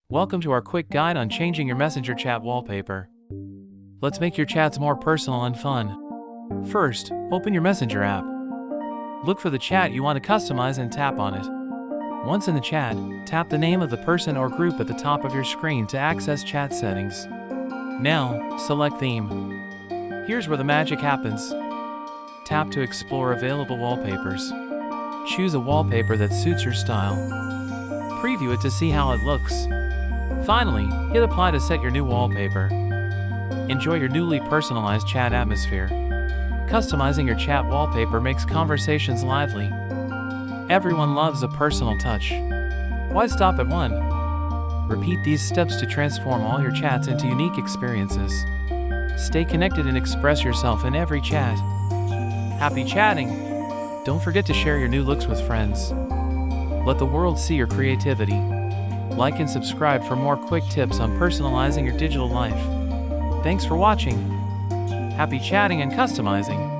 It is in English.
Welcome to our quick guide on changing your Messenger chat wallpaper. Let's make your chats more personal and fun. First, open your Messenger app. Look for the chat you want to customize and tap on it. Once in the chat, tap the name of the person or group at the top of your screen to access chat settings. Now, select Theme. Here's where the magic happens. Tap to explore available wallpapers. Choose a wallpaper that suits your style. Preview it to see how it looks. Finally, hit Apply to set your new wallpaper. Enjoy your newly personalized chat atmosphere. Customizing your chat wallpaper makes conversations lively. Everyone loves a personal touch. Why stop at one? Repeat these steps to transform all your chats into unique experiences. Stay connected and express yourself in every chat. Happy chatting! Don't forget to share your new looks with friends. Let the world see your creativity. Like and subscribe for more quick tips on personalizing your digital life. Thanks for watching. Happy chatting and customizing!